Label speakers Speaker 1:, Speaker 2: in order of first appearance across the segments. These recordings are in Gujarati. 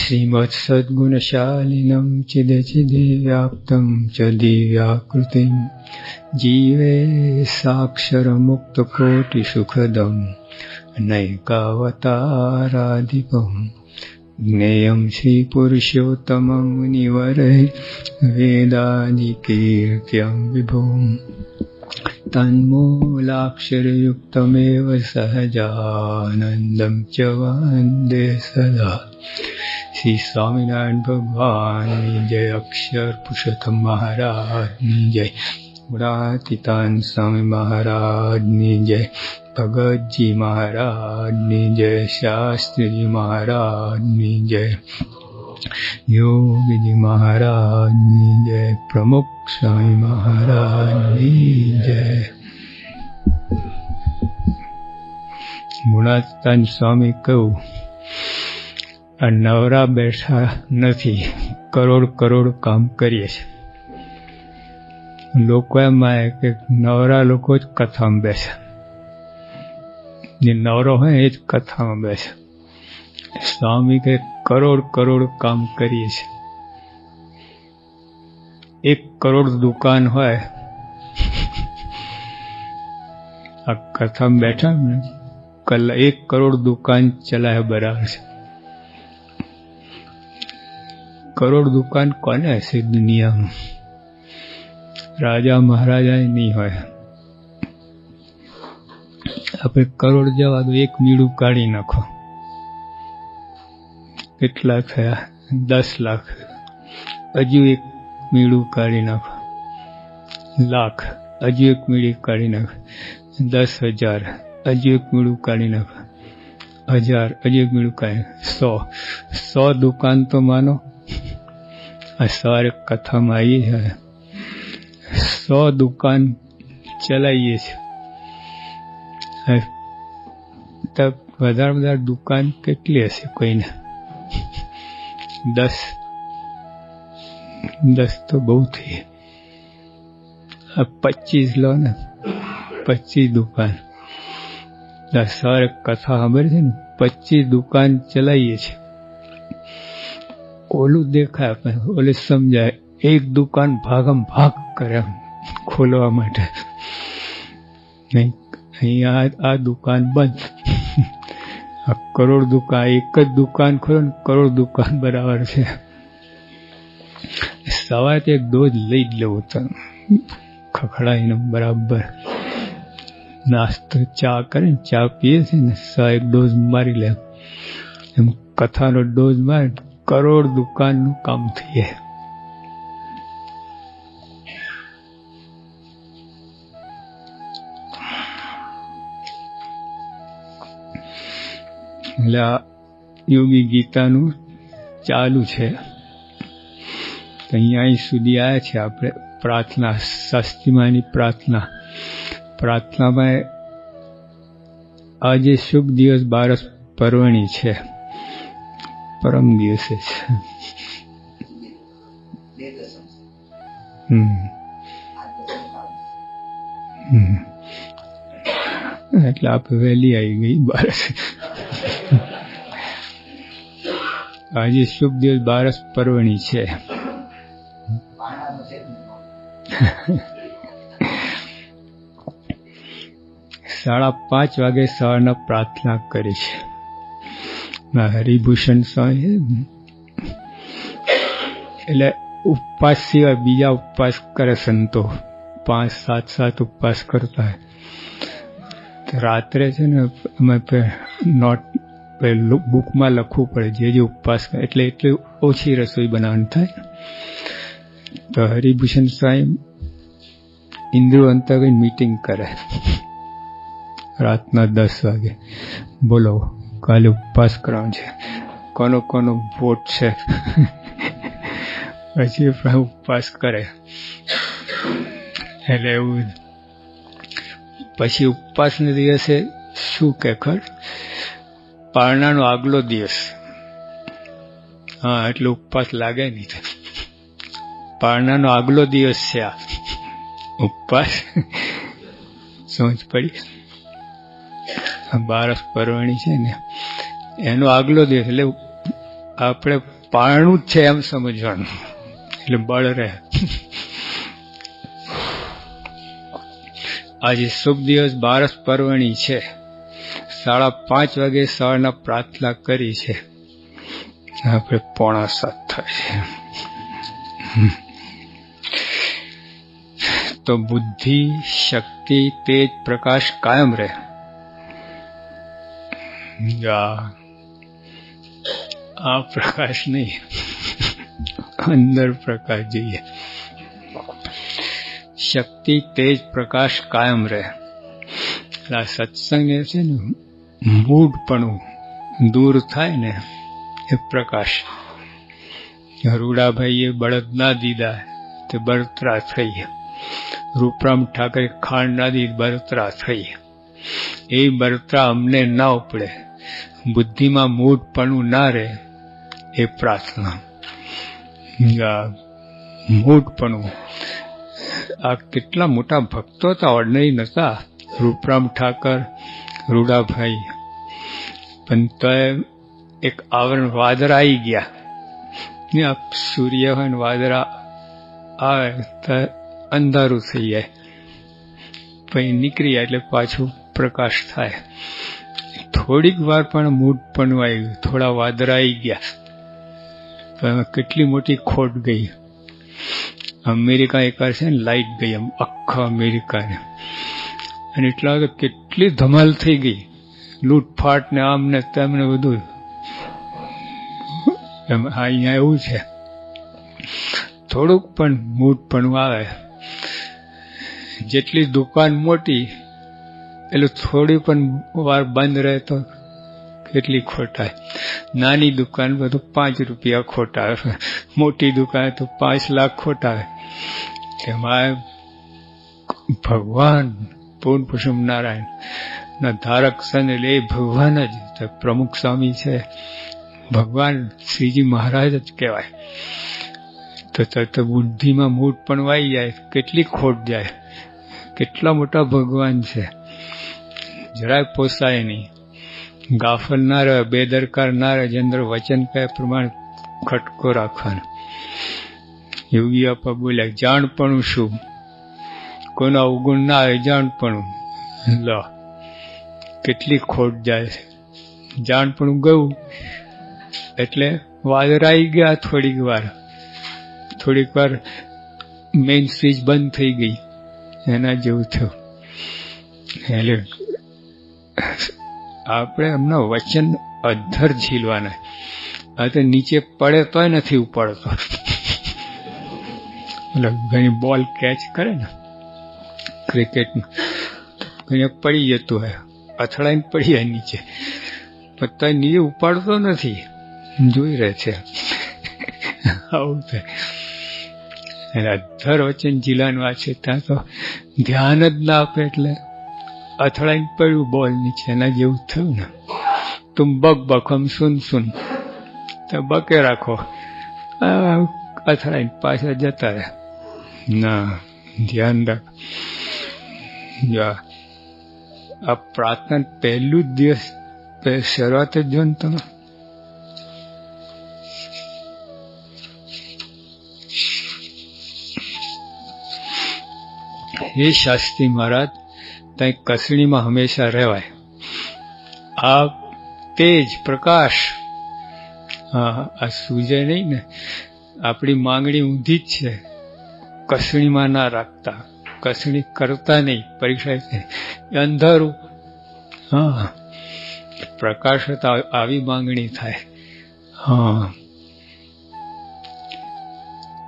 Speaker 1: श्रीमत्सद्गुणशालिनं चिदचिदेव्याप्तं च दिव्याकृतिं जीवे साक्षरमुक्तकोटिसुखदं नैकावताराधिपं ज्ञेयं श्रीपुरुषोत्तमं मुनिवरैर्वेदादिकीर्त्यं विभुं तन्मूलाक्षरयुक्तमेव सहजानन्दं च वन्दे सदा। श्री स्वामिनारायण भगवान जय, अक्षर पुरुषोत्तम महाराज जय, गुणातीतान स्वामी महाराज जय, भगत जी महाराज जय, शास्त्री जी महाराज जय, योगी जी महाराज जय, प्रमुख स्वामी महाराज जय। ગુણાતીતાન સ્વામી કહું, આ નવરા બેઠા નથી, કરોડ કરોડ કામ કરીએ છીએ. લોકો એમ માને કે નવરા લોકો જ કથામાં બેસે, જે નવરો હોય એ જ કથામાં બેસે. સ્વામી કે કરોડ કરોડ કામ કરીએ છીએ. 1 કરોડ દુકાન હોય, આ કથામાં બેઠા ને 1 કરોડ દુકાન ચલાય બરાબર છે. કરોડ દુકાન કોને હશે દુનિયામાં? રાજા મહારાજા નહીં હોય. આપણે કરોડ જવા દો, 1 મીડું કાઢી નાખો, કેટલા થયા? 10 લાખ. હજુ 1 મીડું કાઢી નાખો, લાખ. હજુ 1 મીડું કાઢી નાખો, 10,000. હજુ 1 મીડું કાઢી નાખો, 1000. હજુ 1 મીડું કાઢી નાખો, 100 દુકાન તો માનો. આ સવારે કથામાં આવીએ છીએ, 100 દુકાન ચલાવીએ છીએ. વધારે દુકાન કેટલી હશે કોઈને? 10 તો બહુ થઈ. 25 લો ને, 25 દુકાન. સવારે કથા ખબર છે ને, 25 દુકાન ચલાવીએ છીએ. ઓલું દેખાય આપણે, ઓલે સમજાય. 1 દુકાન ભાગમ ભાગ કરે ખોલવા માટે. નહીં, અહીંયા આ દુકાન બંધ. આ કરોડ દુકાન, 1 જ દુકાન ખોલો ને, કરોડ દુકાન બરાબર છે. સવારે તો 1 ડોઝ લઈ જ લેવો, ખખડાઈને બરાબર. નાસ્તો ચા કરે, ચા પીએ છે ને, 1 ડોઝ મારી લે. એમ કથાનો ડોઝ મારે, કરોડ દુકાનનું કામ થઈ જાય. એટલે આ યોગી ગીતાનું ચાલુ છે. અહીં સુધી આવ્યા છે આપણે. પ્રાર્થના, શાસ્ત્રીમાની પ્રાર્થનામાં આજે શુભ દિવસ 12 પર્વણી છે, પરમ દિવસે છે. એટલે આપણે વહેલી આવી ગઈ 12. આજે શુભ દિવસ 12 પર્વણી છે. 5:30 વાગે સવારના પ્રાર્થના કરી છે. હરિભૂષણ સ્વામી એટલે ઉપવાસ સિવાય બીજા ઉપવાસ કરે સંતો. 5-7 ઉપવાસ કરતા હોય. રાત્રે છે ને અમે નોટ બુકમાં લખવું પડે જે ઉપવાસ કરે, એટલે એટલી ઓછી રસોઈ બનાવવાની થાય. તો હરિભૂષણ સ્વામી ઇન્દ્રુ અંતર મીટિંગ કરે રાતના 10 વાગે. બોલો, કાલે ઉપવાસ કરવાનો છે, કોનો કોનો વોટ છે? પછી ઉપવાસ કરે. એટલે એવું. પછી ઉપવાસના દિવસે શું કે ખર, પારણાનો આગલો દિવસ. હા, એટલે ઉપવાસ લાગે નહીં. પારણાનો આગલો દિવસ છે આ ઉપવાસ. સમજ પડી? 12 પર્વણી છે ને, એનો આગલો દિવસ. એટલે આપણે પારણું જ છે એમ સમજવાનું, એટલે બળ રહે. આજે શુભ દિવસ બારસ પર્વણી છે. 5:30 વાગે સવારના પ્રાર્થના કરી છે, આપણે 6:45 થાય છે. તો બુદ્ધિ, શક્તિ, તેજ, પ્રકાશ કાયમ રહે. આ પ્રકાશ નહીં, અંદર પ્રકાશ જોઈએ. શક્તિ, તેજ, પ્રકાશ કાયમ રહે. આ સત્સંગ છે ને, મૂઢપણું દૂર થાય ને એ પ્રકાશ. રૂડાભાઈએ બળદ ના દીધા તે બળતરા થઈ. રૂપરામ ઠાકરે ખાંડ ના દીધી, બળતરા થઈ. એ બળતરા અમને ના ઉપડે, બુદ્ધિમાં મૂઢપણું ના રહે, એ પ્રાર્થના. મૂઢપણું, આ કેટલા મોટા ભક્તો હતા, ઓર્ડિનરી નતા. રૂપરામ ઠાકર, રૂડાભાઈ, પણ તો એક આવરણ વાદળા આવી ગયા. સૂર્ય હોય ને વાદળા આવે તો અંધારું થઈ જાય, પછી નીકળી જાય એટલે પાછું પ્રકાશ થાય. થોડીક વાર પણ મૂઢપણું આવ્યું, થોડા વાદળા આવી ગયા, તો કેટલી મોટી ખોટ ગઈ. અમેરિકા એકવાર છે ને લાઈટ ગઈ, એમ આખા અમેરિકાને, અને એટલા વાગે કેટલી ધમાલ થઈ ગઈ, લૂંટફાટ ને આમ ને તેમ ને બધું. અહીંયા એવું છે, થોડુંક પણ મૂઢપણું આવે, જેટલી દુકાન મોટી એટલે થોડી પણ વાર બંધ રહે તો કેટલી ખોટાય. નાની દુકાન બધું 5 રૂપિયા ખોટા, મોટી દુકાન તો 5 લાખ ખોટા. એમાં ભગવાન પૂર્ણ પુરુષોત્તમ નારાયણ ના ધારક સંત એટલે એ ભગવાન જ. પ્રમુખ સ્વામી છે, ભગવાન શ્રીજી મહારાજ જ કહેવાય. તો બુદ્ધિમાં મૂઢ પણ વાઈ જાય, કેટલી ખોટ જાય. કેટલા મોટા ભગવાન છે, જરાય પોસાય નહીં. ગાફલ ના રહે, બેદરકાર ના રહે, જેન્દ્ર વચન કહે પ્રમાણે ખટકો રાખવાનો. યોગી આપા બોલ્યા, જાણપણું શું, કોઈનો અવગુણ ના આવે, જાણપણું. લો કેટલી ખોટ જાય છે. જાણપણું ગયું એટલે વાદળાઈ ગયા. થોડીક વાર મેઇન સ્વિચ બંધ થઈ ગઈ, એના જેવું થયું. એટલે આપણે એમના વચન અધ્ધર ઝીલવાના. આ તો નીચે પડે તોય નથી ઉપાડતો. ઘણી બોલ કેચ કરે ને ક્રિકેટમાં, ઘણી પડી જતું હોય, અથડાઈને પડી જાય નીચે, પણ તોય નીચે ઉપાડતો નથી, જોઈ રહે છે. આવું થાય. અધ્ધર વચન ઝીલાનું આ છે, ત્યાં તો ધ્યાન જ ના આપે એટલે અથડાઈને પડ્યું બોલ નીચે, એના જેવું થયું ને. તુમ બક બક હમ સુન સુન, તો બકે રાખો, અથડાઈને પાછા જતા રહે. ના, ધ્યાન રાખ. આ પ્રાર્થના પહેલું જ દિવસ શરૂઆત જ જો ને તમે, હે શાસ્ત્રી મહારાજ, ત્યાં કસણીમાં હંમેશા રહેવાય. આ તેજ પ્રકાશ, આ સૂજે નહીં ને. આપણી માંગણી ઊંધી જ છે, કસણીમાં ના રાખતા, કસણી કરતા નહીં. પરીક્ષા અંધારું, હા, પ્રકાશ હતા આવી માંગણી થાય. હા,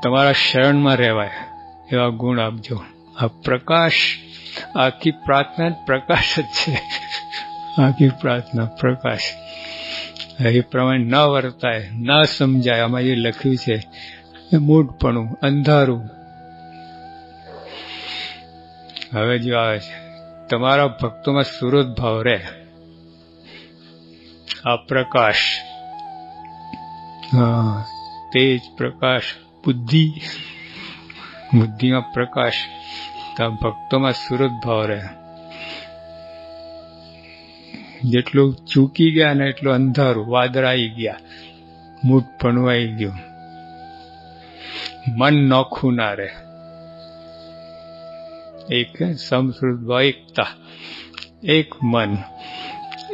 Speaker 1: તમારા શરણમાં રહેવાય એવા ગુણ આપજો. આ પ્રકાશ, આખી પ્રાર્થના પ્રકાશ જ છે. આખી પ્રાર્થના પ્રકાશ. એ પ્રમાણે ન વર્તાય, ન સમજાય. આમાં જે લખ્યું છે એ મૂઢપણું, અંધારું. હવે જો આવે છે, તમારા ભક્તોમાં સુરત ભાવ રહે. આ પ્રકાશ, હા, તેજ પ્રકાશ, બુદ્ધિમાં પ્રકાશ, તો ભક્તોમાં સુરત ભાવ રહે. જેટલું ચૂકી ગયા ને એટલું અંધારું, વાદળા આવી ગયા. મૂઢપણું આવી ગયું. મન નોખું ના રહે. એક સમશ્રુત એકતા, એક મન.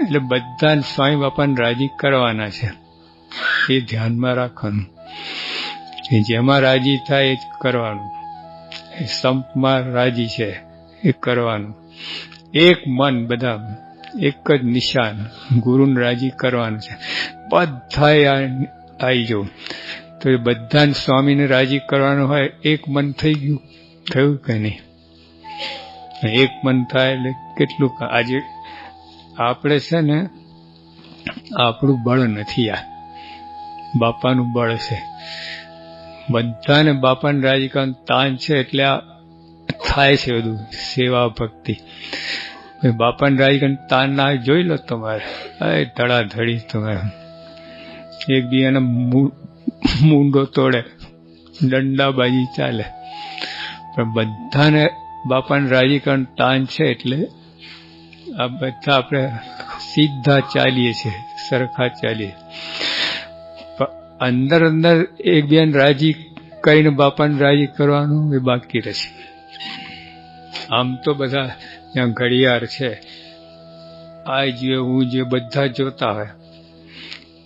Speaker 1: એટલે બધા સ્વામી બાપાને રાજી કરવાના છે, એ ધ્યાનમાં રાખવાનું. જેમાં રાજી થાય એ જ કરવાનું. સંપમાં રાજી છે એ કરવાનું. એક મન, બધા એક જ નિશાન, ગુરુને રાજી કરવાનું છે. બધા આવી જવું તો એ બધા સ્વામીને રાજી કરવાનું હોય. એક મન થઈ ગયું, થયું કે નહીં? એક મન થાય એટલે કેટલું. આજે આપણે છે ને, આપણું બળ નથી, આ બાપાનું બળ છે. બધાને બાપાને રાજી કરવાનું તાન છે, એટલે આ થાય છે બધું સેવા ભક્તિ. બાપાને રાજી કરીને તાન ના જોઈ લો તમારે, ધડાધડી તમારે એકબીજાને મૂંડો તોડે, દંડાબાજી ચાલે. પણ બધાને બાપાને રાજી કરવાનું તાન છે, એટલે આ બધા આપણે સીધા ચાલીએ છીએ, સરખા ચાલીએ. અંદર અંદર એકબીજાને રાજી કરીને બાપાને રાજી કરવાનું એ બાકી રહેશે. આમ તો બધા ત્યાં ઘડિયાળ છે, આ જે હું જે બધા જોતા હોય,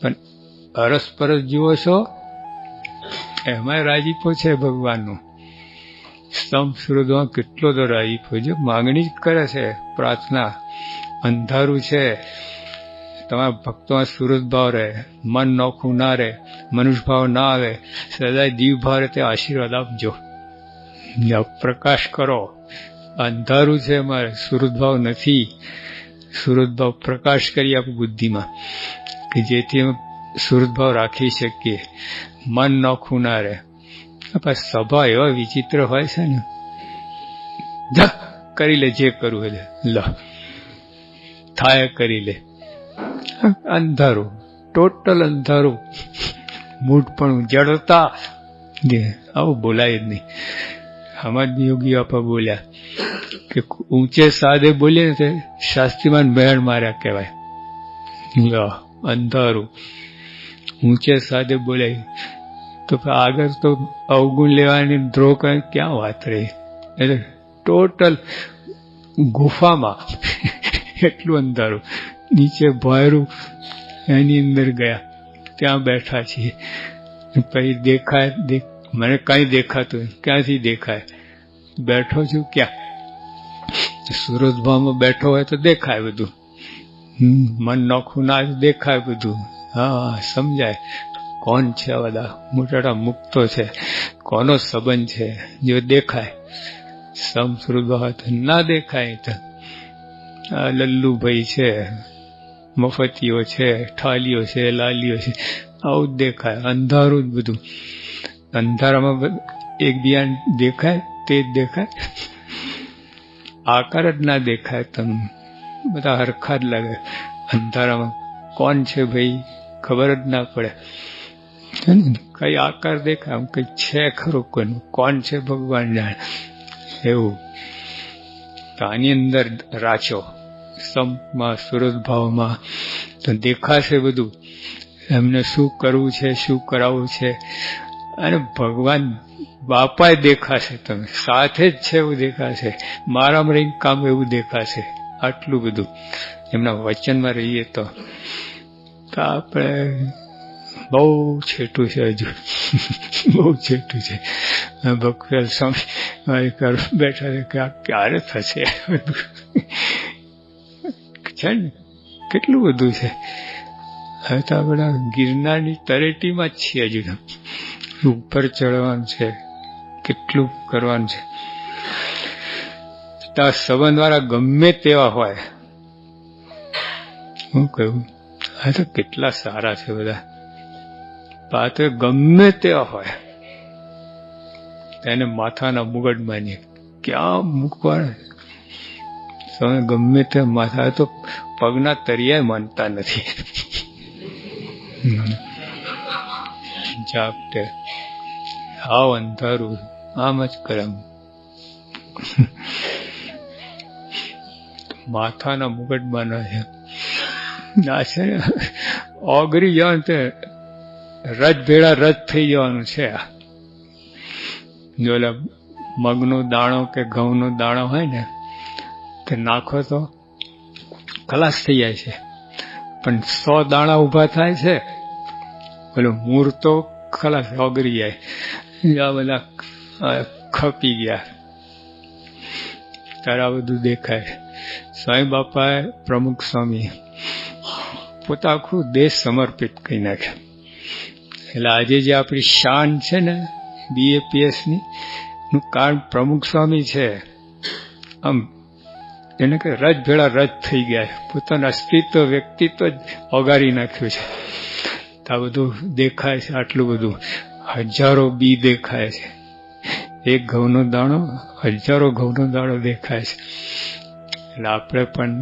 Speaker 1: પણ અરસપરસ જુઓ છો એમાં રાજીપો છે ભગવાનનું. સંસ્કૃતમાં કેટલો તો રાજીપો છે, માગણી જ કરે છે, પ્રાર્થના. અંધારું છે, તમારા ભક્તોમાં સુરત ભાવ રહે, મન નોખું ના રહે, મનુષ્ય ભાવ ના આવે, સદાય દીવ ભાવ રહે, તે આશીર્વાદ આપજો, પ્રકાશ કરો. અંધારું છે અમારે, સુરત ભાવ નથી. સુરત ભાવ પ્રકાશ કરી આપો બુદ્ધિમાં, કે જેથી અમે સુરત ભાવ રાખી શકીએ, મન નોખું ના રહે. સભા એવા વિચિત્ર હોય છે ને, કરી લે જે કરવું એટલે લ થાય કરી લે. અંધારું, ટોટલ અંધારું, મૂઢપણું, જડતા. આવું બોલાય જ નહીં. હમણાં યોગી બાપા બોલ્યા કે ઊંચે સાદે બોલીએ ને તે શાસ્ત્રીમાન બહેણ માર્યા કહેવાય. અંધારું ઊંચે સાદે બોલાય તો આગળ તો અવગુણ લેવાની દ્રોહ ક્યાં વાત રહી. એટલે ટોટલ ગુફામાં એટલું અંધારું, નીચે ભોયરું, એની અંદર ગયા, ત્યાં બેઠા છીએ. પછી દેખાય, મને કઈ દેખાતું, ક્યાંથી દેખાય? બેઠો છું ક્યાં? સુરતભાવમાં બેઠો હોય તો દેખાય બધું. મન નોખું ના દેખાય બધું. હા, સમજાય કોણ છે બધા મોટા મુક્તો છે, કોનો સંબંધ છે, જો દેખાય. સમશ્રુત તો ના દેખાય. તો આ લલ્લુભાઈ છે, મફતીઓ છે, ઠાલીઓ છે, લાલીઓ છે, આવું જ દેખાય. અંધારું જ બધું. અંધારામાં એકબીજા દેખાય તે જ દેખાય, આકાર જ ના દેખાય. તમને બધા હરખા જ લાગે. અંધારામાં કોણ છે ભાઈ ખબર જ ના પડે. કઈ આકાર દેખાય, આમ કઈ છે ખરું, કોઈનું કોણ છે ભગવાન જાણે એવું. તો આની અંદર રાચો સંપમાં, સુરત ભાવમાં તો દેખાશે બધું. એમને શું કરવું છે, શું કરાવવું છે, અને ભગવાન બાપા દેખાશે. તમે સાથે જ છે એવું દેખાશે. મારામાં રહીને કામ એવું દેખાશે. આટલું બધું એમના વચનમાં રહીએ તો આપણે બહુ છેટું છે, હજુ બહુ છેટું છે. ભક્તવેલ સ્વામી બેઠા છે કે આ ક્યારે થશે છે ને, કેટલું બધું છે. હવે તો આપણે ગિરનારની તળેટીમાં જ છીએ. હજુ ઉપર ચડવાનું છે, કેટલું કરવાનું છે. ત્યાં સંબંધ વાળા ગમે તેવા હોય, હું કહ્યું આ તો કેટલા સારા છે બધા. પાત્ર ગમે તેવા હોય, તેને માથાના મુગટ માનીએ, ક્યાં મૂકવાના તમે ગમે તે માથા. તો પગના તરિયા માનતા નથી. જાપટે હાવ અંધારું, આમ જ કરે. માથાના મુગટ માના છે. ના છે ઓગરી જાવ તે રજ ભેળા રજ થઈ જવાનું છે. જો મગનો દાણો કે ઘઉંનો દાણો હોય ને તે નાખો તો ખલાસ થઈ જાય છે, પણ 100 દાણા ઉભા થાય છે, પેલું મૂળ તો ખલાસ ઓગરી જાય. આ બધા ખપી ગયા ત્યારે આ બધું દેખાય. સ્વામી બાપાએ, પ્રમુખ સ્વામી પોતા આખું દેશ સમર્પિત કરી નાખ્યા. એટલે આજે જે આપણી શાન છે ને BAPSની નું કારણ પ્રમુખ સ્વામી છે. આમ એને કે રજ ભેળા રજ થઈ ગયા, પોતાનું અસ્તિત્વ વ્યક્તિત્વ જ ઓગારી નાખ્યું છે. આ બધું દેખાય છે, આટલું બધું હજારો બી દેખાય છે, એક ઘઉંનો દાણો હજારો ઘઉંનો દાણો દેખાય છે. એટલે આપણે પણ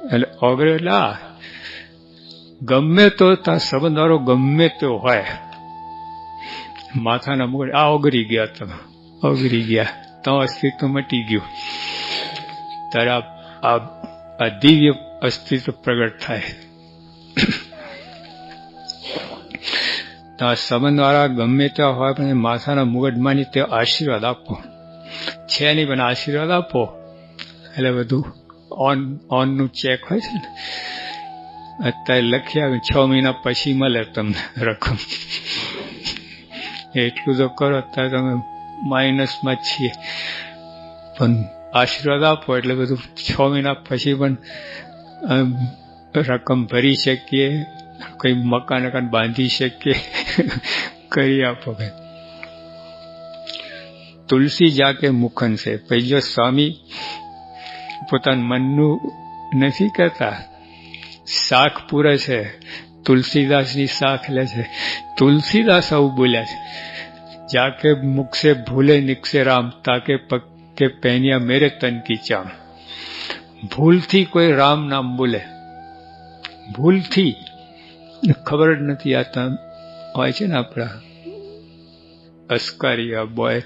Speaker 1: એટલે ઓગળે એટલે ગમે તો ત્યાં સંબંધવાળો ગમે તે હોય, માથાના મુગટ ઓગરી ગયા, તમે ઓગરી ગયા, તો અસ્તિત્વ મટી ગયું. ત્યારે આ દિવ્ય અસ્તિત્વ પ્રગટ થાય. સંબંધવાળા ગમે ત્યાં હોય પણ માથાના મુગટમાંની તે આશીર્વાદ આપો છે નહીં, પણ આશીર્વાદ આપો એટલે બધું ઓનનું ચેક હોય છે ને, અત્યારે લખી આવે 6 મહિના પછી મળે તમને રકમ. એટલું તો કરો, અત્યારે તમે માઇનસમાં જ છીએ, પણ આશીર્વાદ આપો એટલે બધું 6 મહિના પછી પણ રકમ ભરી શકીએ, કોઈ મકાન બાંધી શકીએ, કરી આપો. તુલસી જાકે મુખન છે. પછી જો સ્વામી પોતાનું મનનું નથી કહેતા, શાખ પૂરે છે, તુલસીદાસની શાખ લે છે. તુલસીદાસ આવું બોલ્યા છે, જાકે મુખ સે ભૂલે નિકસે રામ, તાકે પગ કે પહેનિયા મેરે તન કી ચામ. ભૂલથી કોઈ રામ નામ બોલે, ભૂલથી ખબર જ નથી આતા હોય છે ને આપણા અસ્કારિયા બોય,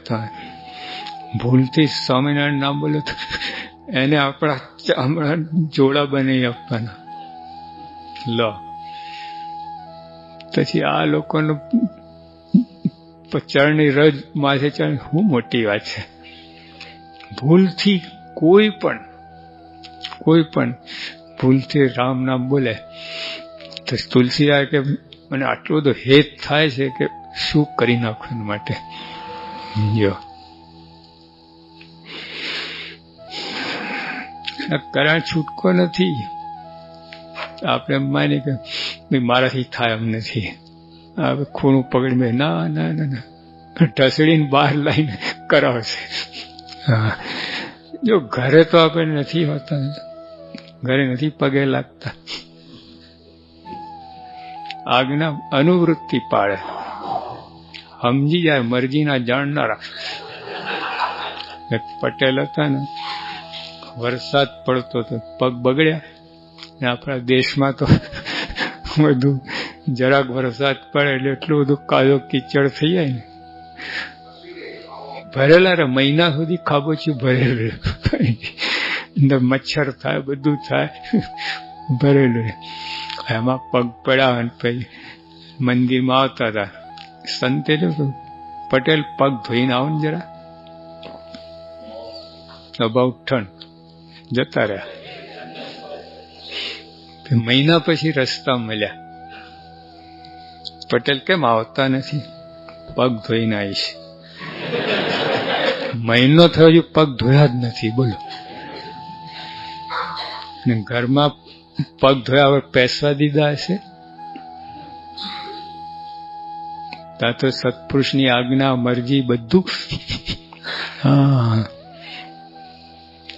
Speaker 1: ભૂલથી સ્વામિનારાયણ નામ બોલે તો એને આપણા ચામડા જોડા બનાવી આપવાના. લો પછી આ લોકોનું ચરણની રજ માથે ચરણ, શું મોટી વાત છે. ભૂલથી કોઈ પણ ભૂલથી રામ નામ બોલે તો તુલસીદાસ કે મને આટલો બધો હેત થાય છે કે શું કરી નાખવા માટે. જો કરાર છૂટકો નથી. આપણે માની કે મારાથી થાય એમ નથી, હવે ખૂણું પકડી મેં ના ના ના ના ઢસડીને બહાર લાવીને કરાવશે. હા, જો ઘરે તો આપણે નથી હોતા, ઘરે નથી પગે લાગતા. આજ્ઞા અનુવૃત્તિ પાડે, સમજી જાય, મરજીના જાણનારા. પટેલ હતા ને, વરસાદ પડતો તો પગ બગડ્યા. આપણા દેશમાં તો બધું જરાક વરસાદ પડે એટલે એટલું બધું કાદો કીચડ થઈ જાય ને, ભરેલા રે મહિના સુધી ખાબોચિયું ભરેલું, અંદર મચ્છર થાય, બધું થાય, ભરેલું. એમાં પગ પડ્યા અને પછી મંદિરમાં આવતા હતા. સંતે પટેલ પગ ધોઈને આવો ને જરા, અબાઉટ ટર્ન જતા રહ્યા. મહિના પછી રસ્તા મળ્યા. પટેલ કેમ આવતા નથી? પગ ધોઈને આવીશ. મહિનો થયો હજુ પગ ધોયા જ નથી, બોલો. ઘરમાં પગ ધોયા હવે પેસવા દીધા હશે. ત્યાં તો સત્પુરુષની આજ્ઞા, મરજી બધું. હા,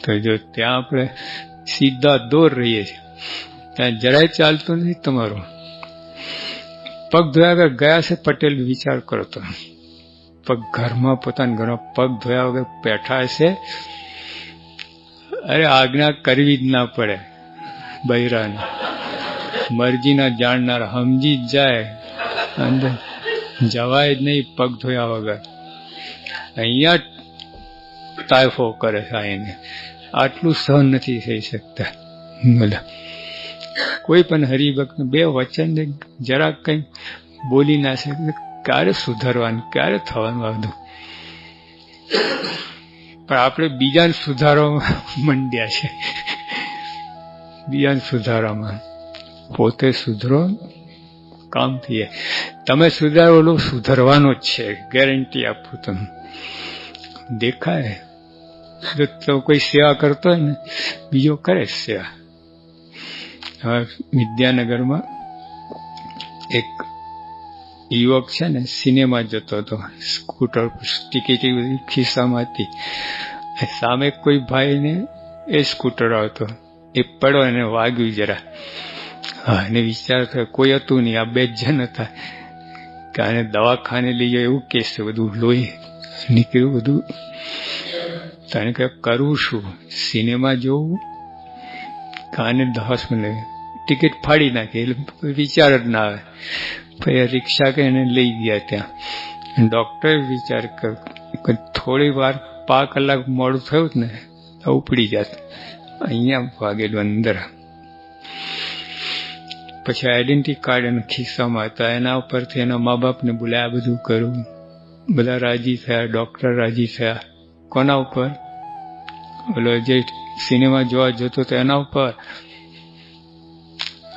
Speaker 1: તો જો ત્યાં આપણે સીધા દોર રહીએ છીએ, ત્યાં જરાય ચાલતું નથી તમારું. પગ ધોયા વગર ગયા છે પટેલ, વિચાર કરો તો. પગ ઘરમાં, પોતાના ઘરમાં પગ ધોયા વગર બેઠા હશે. અરે આજ્ઞા કરવી જ ના પડે બૈરાને, મરજીના જાણનાર સમજી જ જાય, અંદર જવાય જ નહીં પગ ધોયા વગર. અહીંયા તાયફો કરે છે એને, આટલું સહન નથી થઈ શકતા. બોલો, કોઈ પણ હરિભક્ત બે વચન જરાક કંઈ બોલી ના શકે. ક્યારે સુધારવાનું, ક્યારે થવાનું આ બધું? પણ આપણે બીજાને સુધારવામાં મંડ્યા છે. બીજાને સુધારવામાં. પોતે સુધરો, કામ થઈ જાય. તમે સુધારો, ઓલો સુધરવાનો જ છે, ગેરંટી આપું તમને. દેખાય તો કોઈ સેવા કરતો હોય ને, બીજો કરે સેવા. હવે વિદ્યાનગરમાં એક યુવક છે ને, સિનેમા જતો હતો, સ્કૂટર ટિકિટ બધી ખિસ્સામાં હતી. સામે કોઈ ભાઈને એ સ્કૂટર આવતો, એ પડ્યો, એને વાગ્યું જરા. હા, એને વિચાર થયો કોઈ હતું નહીં, આ 2 જણ હતા કે આને દવાખાને લઈ જાય એવું કેસ છે, બધું લોહી નીકળ્યું બધું. તને કે કરવું શું, સિનેમા જોવું કે આને હોસ્પિટલ? ટિકિટ ફાડી નાખી, એટલે વિચાર જ ના આવે. પછી રિક્ષા કે એને લઈ ગયા ત્યાં. ડોક્ટરે વિચાર કર્યો થોડી વાર 5 કલાક મોડું થયું ને તો ઉપડી જાત, અહીંયા વાગેલું અંદર. પછી આઈડેન્ટિટી કાર્ડ એના ખિસ્સામાં હતા, એના ઉપરથી એના મા બાપને બોલાયા, બધું કર્યું, બધા રાજી થયા, ડોક્ટર રાજી થયા. કોના ઉપર? ઓલો જે સિનેમા જોવા જતો તો એના ઉપર.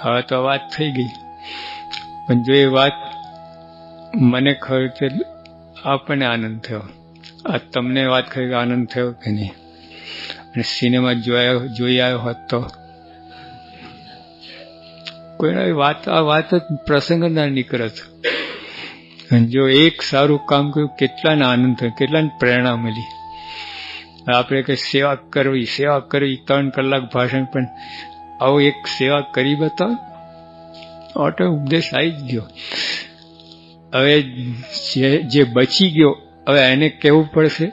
Speaker 1: હવે તો વાત થઈ ગઈ. પણ જો એ વાત મને ખબર કે આપણને આનંદ થયો, આ તમને વાત કરી આનંદ થયો કે નહીં? અને સિનેમા જોઈ આવ્યો હોત તો કોઈના વાત, આ વાત જ પ્રસંગ ના નીકળત. જો એક સારું કામ કર્યું, કેટલાને આનંદ થયો, કેટલાને પ્રેરણા મળી. આપણે કઈ સેવા કરવી 3 કલાક ભાષણ, પણ આવું એક સેવા કરી બતાવો, ઓટો ઉપદેશ આવી જ ગયો. હવે જે બચી ગયો, હવે એને કહેવું પડશે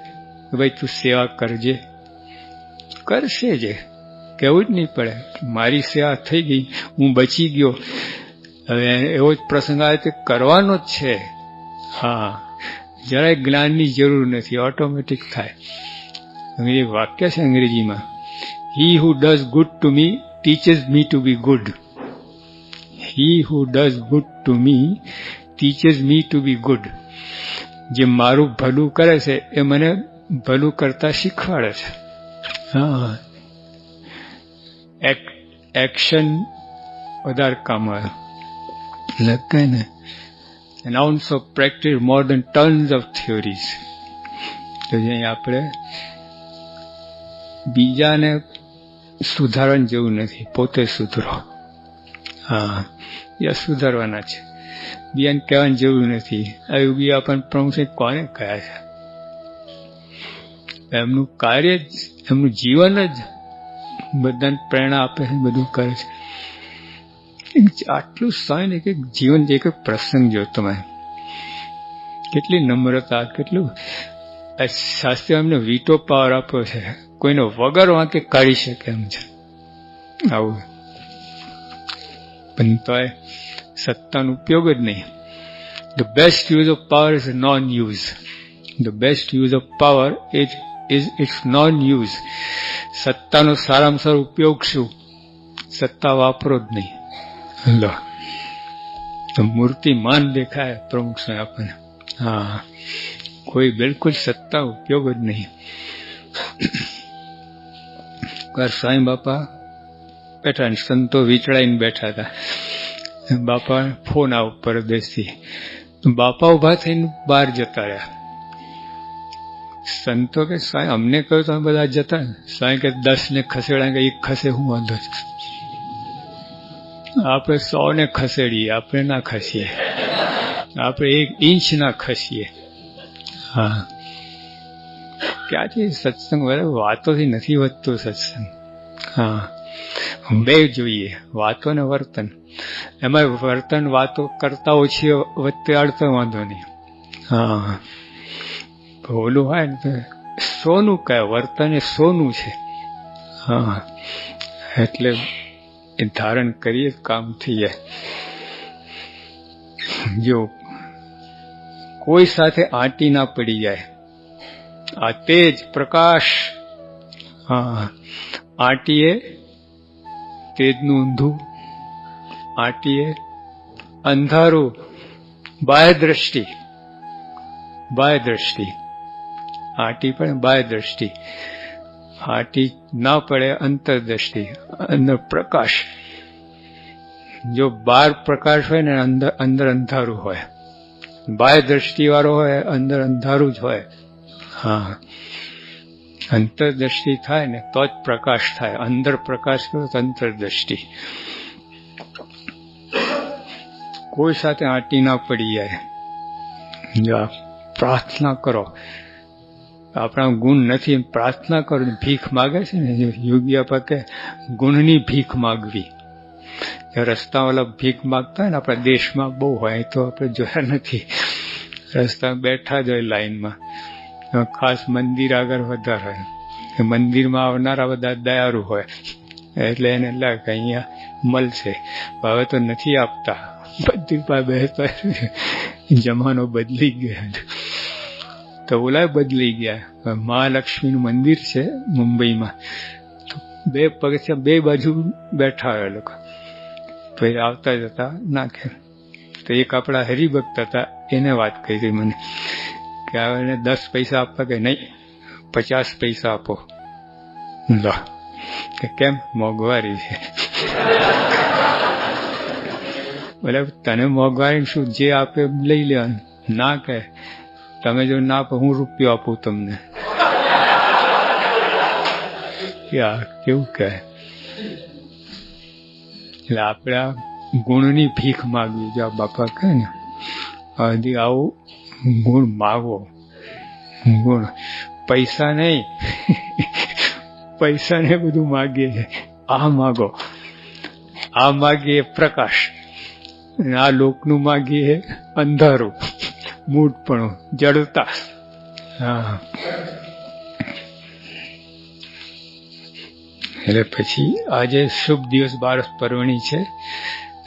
Speaker 1: કે ભાઈ તું સેવા કરજે. કરશે જે, કહેવું જ નહીં પડે. મારી સેવા થઈ ગઈ, હું બચી ગયો. હવે એવો જ પ્રસંગ આવે તો કરવાનો જ છે. હા, જરાય જ્ઞાનની જરૂર નથી, ઓટોમેટિક થાય. અંગ્રેજી વાક્ય છે અંગ્રેજીમાં, he who does good to me teaches me to be good. He who does good to me teaches me to be good. જે મારું ભલું કરે છે એ મને ભલું કરતા શીખવાડે છે. હા, એક્શન વધારે કામ આવે. લખાય ને, an ounce of practice more than tons of theories. તો જે આપણે બીજાને સુધારવાની જેવું નથી, પોતે સુધરો. હા, યા સુધારવાના છે, બીજાને કહેવાની જેવું નથી. આવી બી આપણને પ્રમુખ કોને કહ્યા છે? એમનું કાર્ય જ, એમનું જીવન જ બધાને પ્રેરણા આપે છે, બધું કરે છે. આટલું સાય ને કે જીવન જે કોઈ પ્રસંગ જો તમે કેટલી નમ્રતા, કેટલું શાસ્ત્રીઓ એમને વીટો પાવર આપ્યો છે, કોઈને વગર વાંકે કાઢી શકે એમ છે. આવું પણ તો સત્તાનો ઉપયોગ જ નહીં. The best use of power is non use. The best use of power is its non use. સત્તાનો સારામાં સારો ઉપયોગ શું? સત્તા વાપરો જ નહીં. લો તો મૂર્તિમાન દેખાય પ્રમુખ સાહેબ આપણને. હા, કોઈ બિલકુલ સત્તા ઉપયોગ જ નહીં. સાંઈ બાપા બેઠા, સંતો વિચળાઈને બેઠા હતા. બાપા ફોન આવ પરદેશથી, બાપા ઉભા થઈને બહાર જતા રહ્યા. સંતો કે સાંઈ અમને કહ્યું તમે બધા જતા. સાંઈ કે 10 ને ખસેડા, કે 1 ખસે હું વાંધો છે? આપણે 100 ને ખસેડીએ, આપણે ના ખસીએ. આપણે 1 ઇંચ ના ખસીએ. હા, ક્યાંથી સત્સંગ વાતોથી નથી વધતો સત્સંગ. હા, બે જોઈએ, વાતો ને વર્તન. એમાં વર્તન વાતો કરતા ઓછી વધતે આડતો વાંધો નહીં. હા, ઓલું હોય ને તો સોનું કહે, વર્તન એ સોનું છે. હા, એટલે એ ધારણ કરીએ કામ થઈ જાય. જો કોઈ સાથે આંટી ના પડી જાય, આ તેજ પ્રકાશ. હા, આંટીએ તેજનું ઊંધું, આંટીએ અંધારું. બાહ્ય દ્રષ્ટિ, બાહ્ય દ્રષ્ટિ આટી પણ બાહ્ય દ્રષ્ટિ, આટી ના પડે અંતરદ્રષ્ટિ, અંદર પ્રકાશ. જો બહાર પ્રકાશ હોય ને અંદર અંધારું હોય, બાહ્ય દ્રષ્ટિ વાળો હોય અંદર અંધારું જ હોય. હા, અંતરદ્રષ્ટિ થાય ને તો જ પ્રકાશ થાય. અંદર પ્રકાશ કરો તો અંતરદ્રષ્ટિ. કોઈ સાથે આંટી ના પડી જાય. જો પ્રાર્થના કરો, આપણા ગુણ નથી, પ્રાર્થના કરો. ભીખ માગે છે ને, યોગી આપા કે ગુણની ભીખ માગવી. રસ્તાવાળા ભીખ માગતા હોય ને, આપણા દેશમાં બહુ હોય, તો આપણે જોયા નથી. રસ્તામાં બેઠા જ હોય લાઈનમાં. ખાસ મંદિર આગળ વધારે હોય, મંદિરમાં આવનારા બધા દયાળુ હોય, એટલે એને લાગે અહીંયા મળશે. હવે તો નથી આપતા, બધી બેસતા. જમાનો બદલી ગયો, તો ઓલા બદલી ગયા. મહાલક્ષ્મીનું મંદિર છે મુંબઈમાં, તો 2 પગથિયા 2 બાજુ બેઠા હોય લોકો, પછી આવતા જતા નાખે. તો એક આપણા હરિભક્ત હતા, એને વાત કરી હતી મને કે એને 10 પૈસા આપવા કે નહીં, 50 પૈસા આપો. લો કે કેમ? મોંઘવારી છે. બોલે તને મોંઘવારી શું, જે આપે લઈ લેવાનું. ના કે તમે જો ના આપો, હું રૂપિયો આપું તમને. કેવું કહે? એટલે આપણે આ ગુણની ભીખ માગવી. જો બાપા કહે ને, હજી આવું ગુણ માગો. ગુણ, પૈસા નહીં. પૈસા ને બધું માગીએ છે. આ માગો, આ માગીએ પ્રકાશ, આ લોકનું માગીએ અંધારું, મૂઢપણું, જડતા. હા, એટલે પછી આજે શુભ દિવસ, બારસ પર્વણી છે.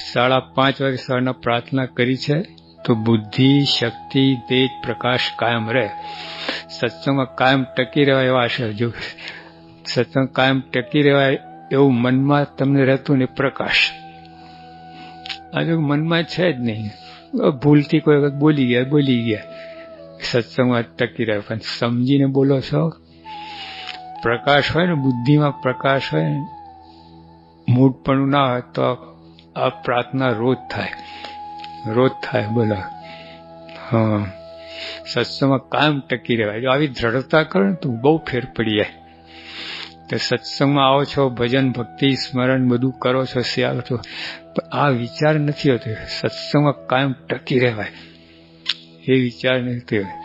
Speaker 1: 5:30 વાગે સવારના પ્રાર્થના કરી છે. તો બુદ્ધિ, શક્તિ, તેજ, પ્રકાશ કાયમ રહે. સત્સંગમાં કાયમ ટકી રહેવાય એવા છે. જો સત્સંગ કાયમ ટકી રહેવાય એવું મનમાં તમને રહેતું ને પ્રકાશ. આજે મનમાં છે જ નહીં, ભૂલથી કોઈ વખત બોલી ગયા. સત્સંગમાં ટકી રહે, પણ સમજીને બોલો છો. પ્રકાશ હોય ને, બુદ્ધિમાં પ્રકાશ હોય ને, મૂઢપણું ના હોય, તો આ પ્રાર્થના રોજ થાય, રોજ થાય. બોલો. હા, સત્સંગમાં કાયમ ટકી રહેવાય. જો આવી દ્રઢતા કરો ને તો બહુ ફેર પડી જાય. તો સત્સંગમાં આવો છો, ભજન, ભક્તિ, સ્મરણ બધું કરો છો, સેવા છો, પણ આ વિચાર નથી હોતો સત્સંગમાં કાયમ ટકી રહેવાય. એ વિચાર નથી હોય.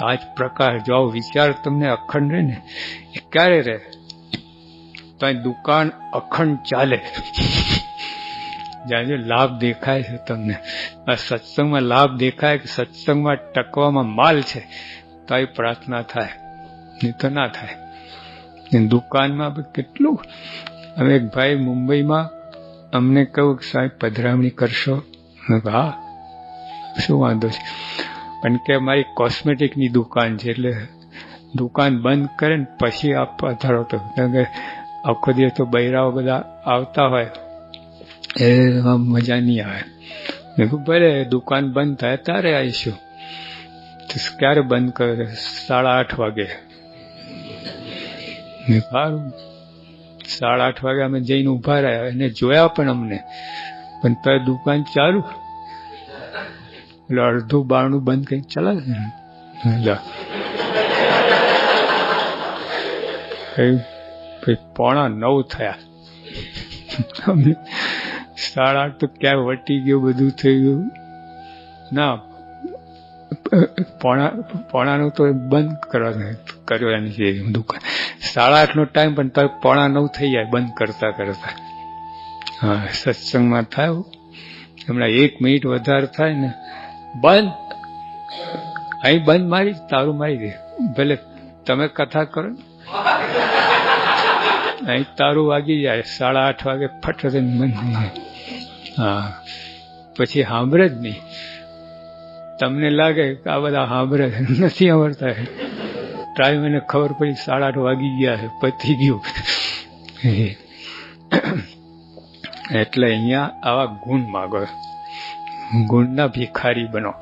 Speaker 1: આજ પ્રકાર, જો આવો વિચાર તમને અખંડ રહે ને, એ ક્યારે રહે? તો આ દુકાન અખંડ ચાલે. જ્યાં જો લાભ દેખાય છે તમને, આ સત્સંગમાં લાભ દેખાય કે સત્સંગમાં ટકવામાં માલ છે, તો એ પ્રાર્થના થાય, નહીં તો ના થાય. દુકાનમાં કેટલું. હવે એક ભાઈ મુંબઈમાં અમને કહ્યું કે સાહેબ પધરામણી કરશો. હા, શું વાંધો છે? પણ કે મારી કોસ્મેટિકની દુકાન છે, એટલે દુકાન બંધ કરે ને પછી આપ પધારો. તો કારણ કે આખો દિવસ તો બૈરાઓ બધા આવતા હોય, એ મજા નહીં આવે. મેં કહ્યું ભલે દુકાન બંધ થાય ત્યારે આવીશું. તો ક્યારે બંધ કરે? 8:30 વાગે. સારું, 8:30 વાગે અમે જઈને ઉભા રહ્યા, એને જોયા પણ અમને, પણ તો દુકાન ચાલુ. એટલે અડધું બારણું બંધ કરી ચલાવે. 8:45 થયા. અમને 8:30 તો ક્યાં વટી ગયું, બધું થઈ ગયું. ના, 8:45 તો બંધ કર્યો એની દુકાન. 8:30 ટાઈમ, પણ તો 8:45 થઈ જાય બંધ કરતા કરતા. હા, સત્સંગમાં થાય હમણાં 1 મિનિટ વધારે થાય ને બંધ. અહીં બંધ મારી, તારું મારી દે. ભલે તમે કથા કરો, અહીં તારું વાગી જાય. 8:30 વાગે ફટ બંધ થઈ જાય. હા, પછી સાંભળે જ નહીં. તમને લાગે કે આ બધા સાંભળે, નથી સાંભળતા. ટાઈમ એને ખબર પડી 8:30 વાગી ગયા છે, પતી ગયું. એટલે અહીંયા આવા ગુણ માગો. ગુણના ભિખારી બનો.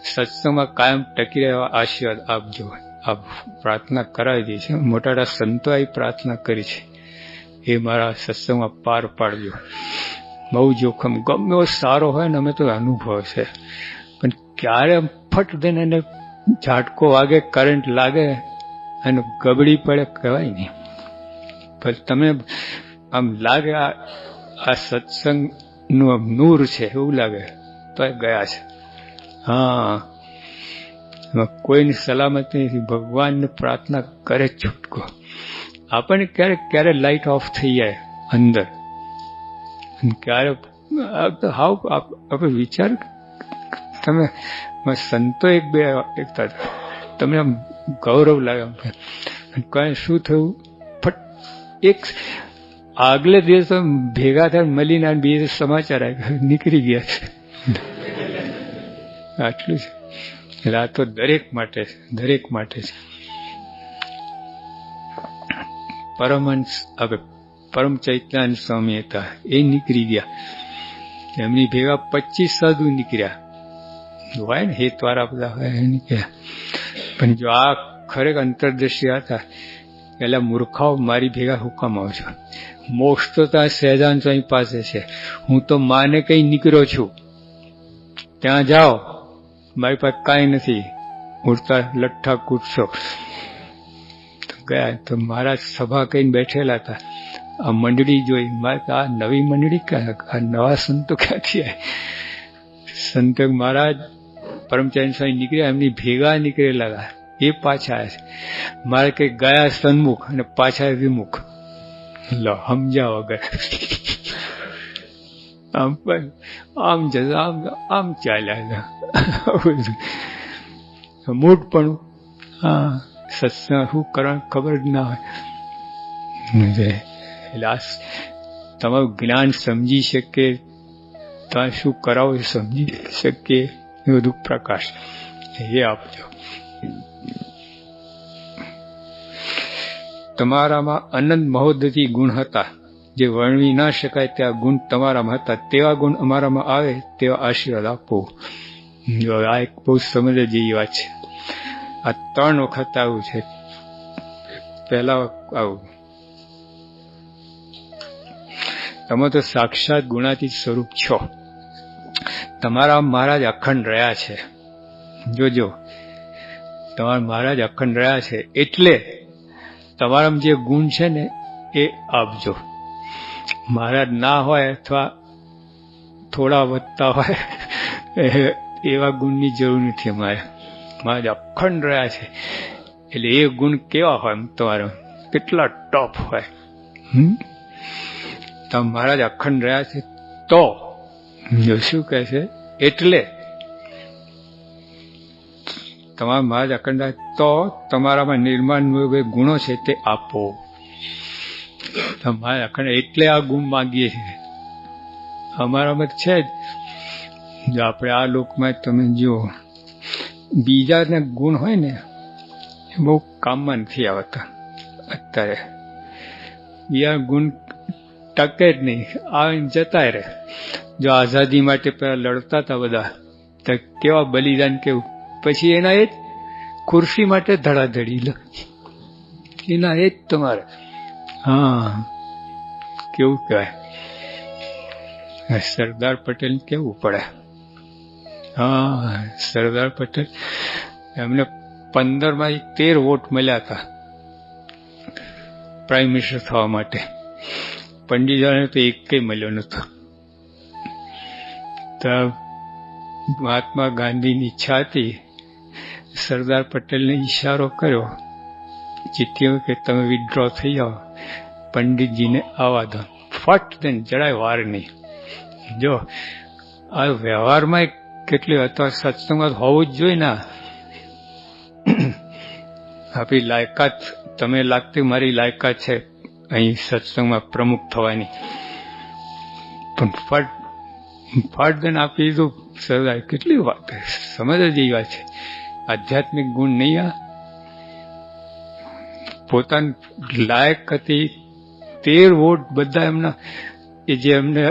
Speaker 1: સત્સંગમાં કાયમ ટકી રહેવા આશીર્વાદ આપજો. આ પ્રાર્થના કરાવી દી છે. મોટા સંતો આવી પ્રાર્થના કરી છે. એ મારા સત્સંગમાં પાર પાડજો. બહુ જોખમ, ગમે એવો સારો હોય ને, અમે તો અનુભવ છે, પણ ક્યારે ફટ દઈને એને ઝાટકો વાગે, કરંટ લાગે અને ગબડી પડે કહેવાય નહીં. પણ તમે આમ લાગે આ સત્સંગનું નૂર છે એવું લાગે તો એ ગયા છે. હા, કોઈની સલામતી નથી. ભગવાનને પ્રાર્થના કરે છૂટકો. આપણને ક્યારેક ક્યારે લાઇટ ઓફ થઈ જાય અંદર, ક્યારે હાવ આપણે વિચાર, તમે સંતો એક બે એકતા તમને આમ ગૌરવ લાગે. કઈ શું થયું, ફટ એક આગલે દિવસ ભેગા થાય મળીને બીજે સમાચાર આવ્યા, નીકળી ગયા છે. આટલું છે. એટલે આ તો દરેક માટે છે, દરેક માટે છે. પરમહંસ પરમ ચૈતન્ય સ્વામી હતા, એ નીકળી ગયા. એમની ભેગા 25 સાધુ નીકળ્યા હોય ને, હેતવાળા બધા હોય, નીકળ્યા. પણ જો આ ખરેખર અંતરદર્શી હતા, પેલા મૂર્ખાઓ મારી ભેગા હુકામ આવો છો? મોક્ષ તો ત્યાં સહેજાન સ્વામી પાસે છે. હું તો માને કઈ નીકળ્યો છું, ત્યાં જાઓ, મારી પાસે કાંઈ નથી, ઉડતા લઠ્ઠા કૂટશો. ગયા તો મહારાજ સભા કહીને બેઠેલા હતા. આ મંડળી જોઈ, આ નવી મંડળી ક્યાં, આ નવા સંતો ક્યાંથી આવે? સંત મહારાજ પરમચંદ સ્વામી નીકળ્યા, એમની ભેગા નીકળેલા હતા, એ પાછા આવે છે. મારે કઈ ગયા સન્મુખ અને પાછા વિમુખ. લો સમજ્યા વગર આમ આમ જતા આમ ચાલ્યા. મૂઢપણું. હા, સત્સંગ શું કરવાનું ખબર જ ના હોય. એટલે તમારું જ્ઞાન સમજી શકે, તમે શું કરાવો એ સમજી શકીએ, એ બધું પ્રકાશ એ આપજો. તમારામાં અનંત મહોદતી ગુણ હતા, જે વર્ણવી ના શકાય ત્યાં ગુણ તમારામાં હતા. તેવા ગુણ અમારામાં આવે તેવા આશીર્વાદ આપો. આ એક બહુ સમજ જેવી વાત છે. આ 3 વખત આવું છે. પહેલા આવું, તમે તો સાક્ષાત ગુણાતીત સ્વરૂપ છો. તમારા મહારાજ અખંડ રહ્યા છે. જોજો, તમારા મહારાજ અખંડ રહ્યા છે, એટલે તમારામાં જે ગુણ છે ને એ આપજો. મહારાજ ના હોય અથવા થોડા વધતા હોય એવા ગુણની જરૂર નથી અમારે. મહારાજ અખંડ રહ્યા છે એટલે એ ગુણ કેવા હોય તમારા, કેટલા ટોપ હોય. તમે મહારાજ અખંડ રહ્યા છે તો શું કહે છે, એટલે તમારા મહારાજ અખંડ રહ્યા તો તમારામાં નિર્માણ ગુણો છે તે આપો. તમારે અખંડ એટલે આ ગુણ માંગીએ છીએ. અમારામાં છે જ. જો આપણે આ લોકમાં તમે જુઓ, બીજાના ગુણ હોય ને એ બહુ કામમાં નથી આવતા. અત્યારે બીજા ગુણ ટકે જ નહીં, આવીને જતા રહે. જો આઝાદી માટે પેલા લડતા હતા બધા, તો કેવા બલિદાન, કેવું. પછી એના એ જ ખુરશી માટે ધડાધડી લો, એના એ જ તમારે. હા, કેવું કહેવાય. સરદાર પટેલ કેવું પડે. હા, સરદાર પટેલ, એમને 15માંથી 13 વોટ મળ્યા હતા પ્રાઇમ મિનિસ્ટર થવા માટે. પંડિતને તો એકેય મળ્યો નતો. તો મહાત્મા ગાંધીની ઈચ્છા હતી, સરદાર પટેલને ઈશારો કર્યો, જીત્યો કે તમે વિડ્રો થઈ જાઓ, પંડિતજીને આવવા દો. ફટ દઈને જરાય વાર નહીં. જો આ વ્યવહારમાં કેટલી અથવા સત્સંગમાં હોવું જ જોઈએ ને. આપણી લાયકાત, તમે લાગતી મારી લાયકાત છે અહીં સત્સંગમાં પ્રમુખ થવાની, પણ ફટ દઈને આપી દીધું. સરદાર કેટલી વાત, સમજ જેવી વાત છે. આધ્યાત્મિક ગુણ નહીં, આ પોતાની લાયક હતી 13 વોટ બધા એમના એ જે એમને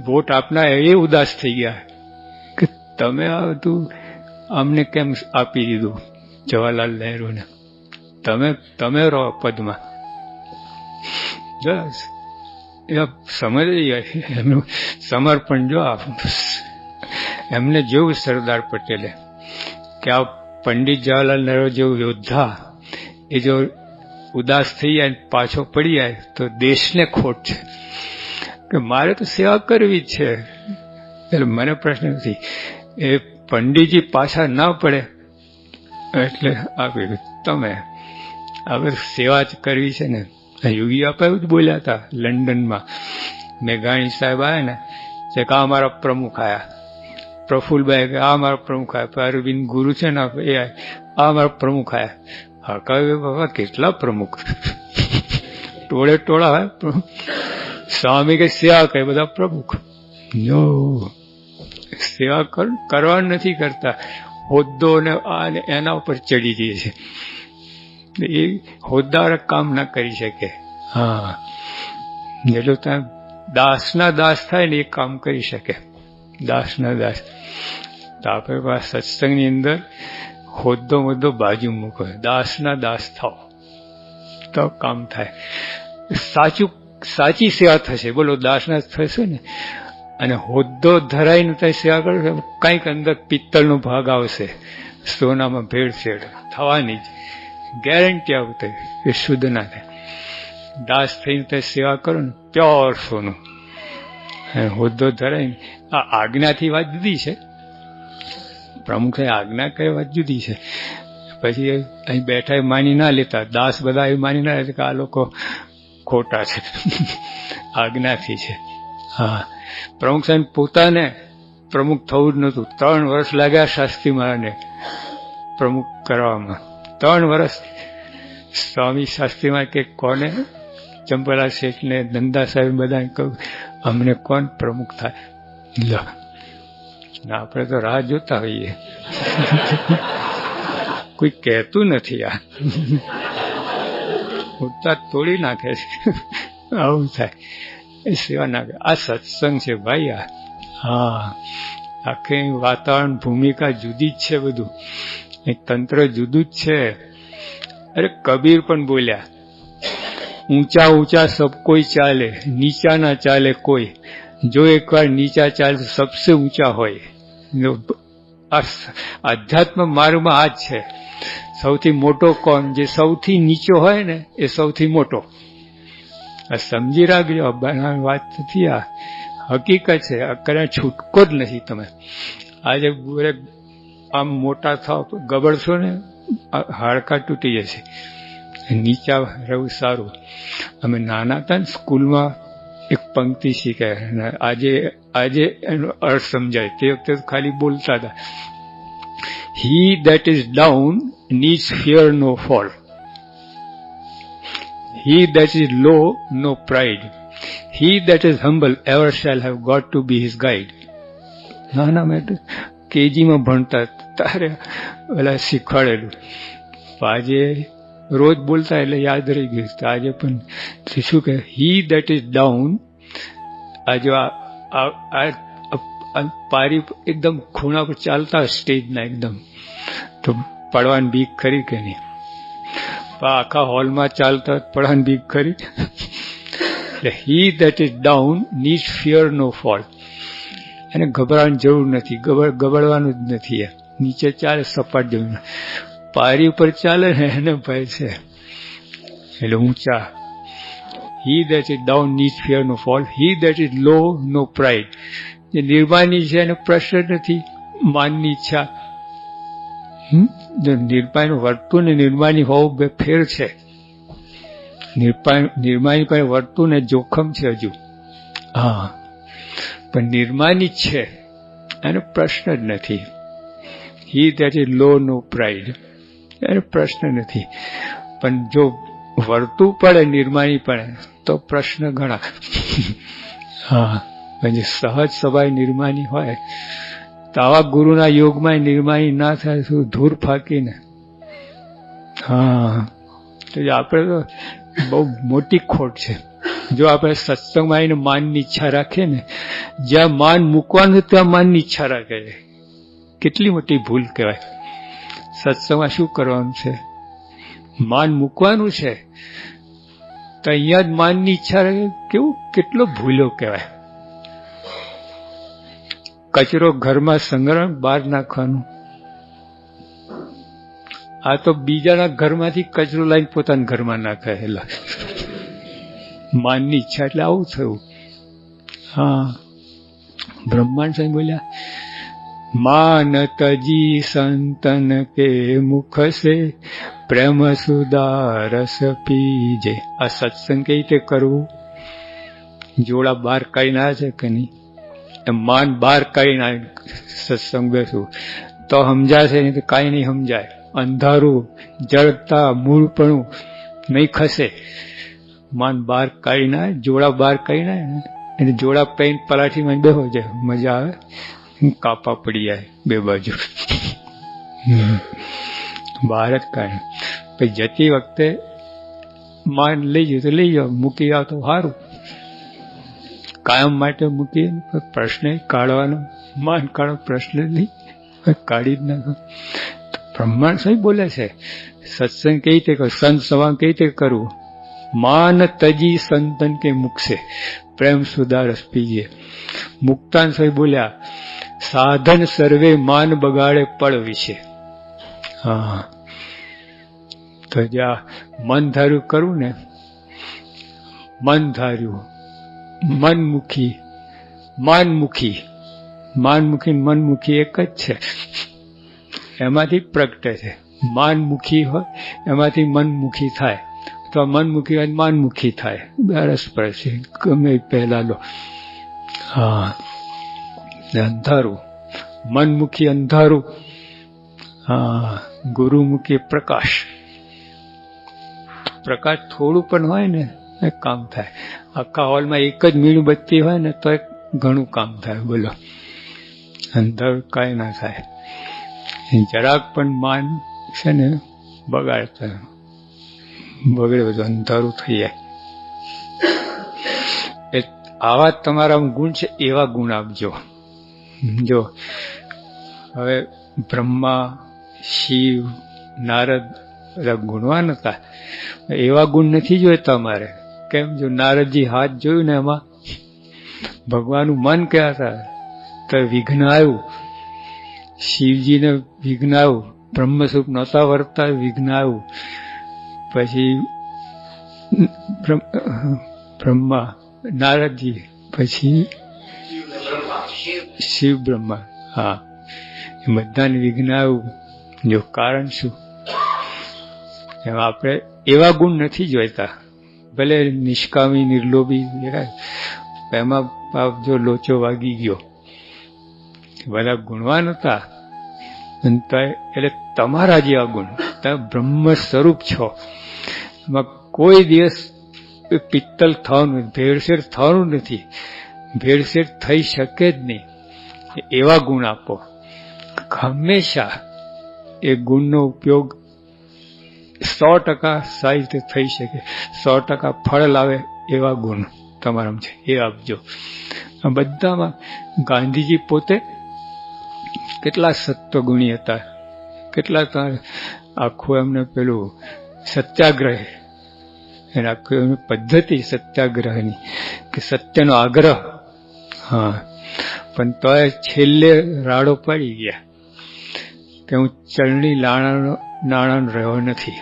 Speaker 1: વોટ આપનાર એ ઉદાસ થઈ ગયા કે તમે આ બધું અમને કેમ આપી દીધું જવાહરલાલ નહેરુને, તમે રહો પદમાં. બસ એ સમજ એમનું સમર્પણ જો એમને જેવું સરદાર પટેલે કે આ પંડિત જવાહરલાલ નહેરુ જેવું યોદ્ધા એ જો ઉદાસ થઈ જાય પાછો પડી જાય તો દેશને ખોટ છે કે મારે તો સેવા કરવી જ છે. એટલે મને પ્રશ્ન નથી, એ પંડિતજી પાછા ના પડે એટલે આપી તમે હવે સેવા જ કરવી છે ને. યોગી આપા એવું જ બોલ્યા હતા લંડનમાં. મેઘાણી સાહેબ આવ્યા ને કે આ અમારા પ્રમુખ આવ્યા, પ્રફુલભાઈ કે આ અમારા પ્રમુખ આવ્યા, અરવિંદ ગુરુ છે ને એ આ અમારા પ્રમુખ આવ્યા. હા કહ્યું બાબા કેટલા પ્રમુખ, ટોળે ટોળા હોય. સ્વામી કે સેવા કરે બધા પ્રમુખ. નો સેવા કરવા નથી કરતા, હોદ્દો ને એના ઉપર ચડી જાય છે. એ હોદ્દાર કામ ના કરી શકે. હા જેટલું ત્યાં દાસના દાસ થાય ને એ કામ કરી શકે. દાસના દાસ તો આપણે સત્સંગની અંદર હોદ્દો મુદ્દો બાજુ મૂકો, દાસના દાસ થાવ તો કામ થાય. સાચી સેવા થશે. બોલો દાસના થશે ને. અને હોદ્દો ધરાઈને ત્યાં સેવા કરો કંઈક અંદર પિત્તળનો ભાગ આવશે, સોનામાં ભેળસેળ થવાની જ ગેરંટી આવતી એ શુદ્ધ ના થાય. દાસ થઈને ત્યાં સેવા કરો ને પ્યોર સોનું. હોદ્દો ધરાઈને આ આજ્ઞાથી વાત જુદી છે, પ્રમુખ આજ્ઞા કઈ વાત જુદી છે. પછી અહીં બેઠા માની ના લેતા, દાસ બધા એ માની ના લેતા કે આ લોકો ખોટા છે, આજ્ઞાથી છે. હા પ્રમુખ સાહેબ પોતાને પ્રમુખ થવું જ નહોતું. 3 વર્ષ લાગ્યા શાસ્ત્રી મહારાજને પ્રમુખ કરવામાં. 3 વર્ષ સ્વામી શાસ્ત્રી મહારાજ કે કોને, ચંપલા શેઠને નંદા સાહેબ બધાને કહ્યું અમને કોણ પ્રમુખ થાય. લો આપણે તો રાહ જોતા હોઈએ, કોઈ કહેતું નથી. આ ઉડતા તોડી નાખે છે, આવું થાય. એ સેવા ના કરે. આ સત્સંગ છે ભાઈ. હા આખી વાતાવરણ ભૂમિકા જુદી જ છે, બધું એ તંત્ર જુદું જ છે. અરે કબીર પણ બોલ્યા, ઊંચા ઊંચા સબ કોઈ ચાલે, નીચા ના ચાલે કોઈ. જો એકવાર નીચા ચાલે તો સબસે ઊંચા હોય. આધ્યાત્મ માર્ગમાં આ જ છે. સૌથી મોટો કોણ? જે સૌથી નીચો હોય ને એ સૌથી મોટો. આ સમજી રાખજો, વાત નથી, આ હકીકત છે. આ છૂટકો જ નથી. તમે આજે આમ મોટા થાવ ગબડશો ને હાડકા તૂટી જશે. નીચા રહેવું સારું. અમે નાના હતા ને સ્કૂલમાં એક પંક્તિ શીખ્યા, આજે એનો અર્થ સમજાય. તે વખતે ખાલી બોલતા હતા. He that is down needs fear no fall. He that is low no pride. He that is humble ever shall have God to be his guide. નાના મેં કેજીમાં ભણતા તારે ઓલા શીખવાડેલું. આજે રોજ બોલતા એટલે યાદ રહી ગયું. આજે પણ શું કે હી દેટ ઇઝ ડાઉન. આજે પારી એકદમ ખૂણા પર ચાલતા સ્ટેજના એકદમ તો પડવાની બીક ખરી કે નહીં? આખા હોલમાં ચાલતા પડવાની બીક ખરી? એટલે he that is down needs fear no fall. એને ગભરાવાની જરૂર નથી, ગબડવાનું જ નથી. નીચે ચાલે સપાટ જમીન, પારી ઉપર ચાલે ને એને ભય છે. એટલે ઊંચા. He that is down needs fear no fall. He that is low no pride. જે નિર્માની છે એને પ્રશ્ન નથી માનની ઈચ્છા. જો નિર્માનું વર્તું ને નિર્માની હોવું બે ફેર છે. નિર્માની પાસે વર્તું ને જોખમ છે હજુ. હા પણ નિર્માની જ છે એને પ્રશ્ન જ નથી. He that is low no pride, એને પ્રશ્ન નથી. પણ જો વર્તું પડે નિર્માની પડે તો પ્રશ્ન ઘણા. હા પછી સહજ સભાય નિર્માની હોય તો આવા ગુરુના યોગમાં નિર્માની ના થાય શું ધૂર ફાંકીને. હા તો આપણે તો બહુ મોટી ખોટ છે. જો આપણે સત્સંગમાં આવીને માનની ઈચ્છા રાખીએ ને, જ્યાં માન મૂકવાનું ત્યાં માનની ઈચ્છા રાખે છે. કેટલી મોટી ભૂલ કહેવાય. સત્સંગમાં શું કરવાનું છે? માન મૂકવાનું છે, તો અહીંયા જ માનની ઈચ્છા રાખે. કેવું કેટલો ભૂલો કહેવાય. કચરો ઘરમાં સંગ્રહ, બહાર નાખવાનું. આ તો બીજાના ઘરમાંથી કચરો લાવીને પોતાના ઘરમાં નાખેલા. માનની ઈચ્છા એટલે આવું થયું. હા, બ્રહ્માંડ સાહેબ બોલ્યા, માન તજી સંતન કે મુખ સે પ્રેમ સુદારસ પીજે. આ સત્સંગ કઈ રીતે કરવું? જોડા બહાર કાઢીને આવ્યા છે કે નહીં? માન બહાર કાઢીને સત્સંગ બેસવું તો સમજાશે, નહીં તો કાંઈ નહીં સમજાય. અંધારું, જળતા, મૂળપણું નહીં ખસે. માન બહાર કાઢીને, જોડા બહાર કાઢીને એને જોડા પહેરીને પલાઠીમાં બેહો જાય, મજા આવે. કાપા પડી જાય બે બાજુ. બહાર જ કાઢે. પછી જતી વખતે માન લઈ જાવ તો લઈ જાવ, મૂકી જાવ તો સારું. કાયમ માટે મૂકીએ પ્રશ્ન કાઢવાનો, માન કાઢો પ્રશ્ન નહીં, કાઢી જ નાખો. બ્રહ્માંડ સાહેબ બોલે છે સત્સંગ કઈ રીતે કરો, સંત સવાંગ કઈ રીતે કરવું? માન તજી સંતન કે મુકશે પ્રેમ સુદારસ પીજે. મુક્તાન સાહેબ બોલ્યા, સાધન સર્વે માન બગાડે પળ વિશે. હા, તો જ્યાં મન ધાર્યું કરવું ને, મન ધાર્યું, મનમુખી, માનમુખી, માનમુખી મનમુખી એક જ છે. એમાંથી પ્રગટે છે. માનમુખી હોય એમાંથી મનમુખી થાય, તો મનમુખી હોય માનમુખી થાય. પરસ્પર છે, ગમે પહેલા લો. હા, અંધારું, મનમુખી અંધારું, હા, ગુરુમુખી પ્રકાશ. પ્રકાશ થોડું પણ હોય ને કામ થાય. આખા હોલમાં એક જ મીણબત્તી હોય ને તો ઘણું કામ થાય. બોલો, અંધારું કાંઈ ના થાય. જરાક પણ માન છે ને બગાડતા, બગડે બધું, અંધારું થઈ જાય. આવા તમારા ગુણ છે, એવા ગુણ આપજો. જો હવે બ્રહ્મા, શિવ, નારદ બધા ગુણવાન હતા, એવા ગુણ નથી જોઈતા અમારે. કેમ? જો નારદજી હાથ જોયું ને એમાં ભગવાનનું મન ક્યાં હતા તો વિઘ્ન આવ્યું. શિવજીને વિઘ્ન આવ્યું, બ્રહ્મસ્વરૂપ નહોતા વર્તા, વિઘ્ન આવ્યું. પછી બ્રહ્મા, નારદજી, પછી શિવ બ્રહ્મા. હા, એ બધાને વિઘ્ન આવ્યું. જો કારણ શું? એમાં આપણે એવા ગુણ નથી જોઈતા. ભલે નિષ્કામી, નિર્લોભી દેખાય, એમાં જો લોચો વાગી ગયો. બધા ગુણવાન હતા એટલે તમારા જેવા ગુણ, તમે બ્રહ્મ સ્વરૂપ છો. એમાં કોઈ દિવસ પિત્તલ થવાનું, ભેળસેળ થવાનું નથી, ભેળસેળ થઈ શકે જ નહીં. એવા ગુણ આપો. હંમેશા એ ગુણનો ઉપયોગ 100% સારી રીતે થઈ શકે, 100% ફળ લાવે એવા ગુણ તમારામાં છે, એ આપજો. આ બધામાં ગાંધીજી પોતે કેટલા સત્વગુણી હતા, કેટલા આખું એમને પેલું સત્યાગ્રહ, એને આખું એમની પદ્ધતિ સત્યાગ્રહની, કે સત્યનો આગ્રહ. હા, પણ તોય છેલ્લે રાડો પડી ગયા કે હું ચલણી નાણાંનો રહ્યો નથી,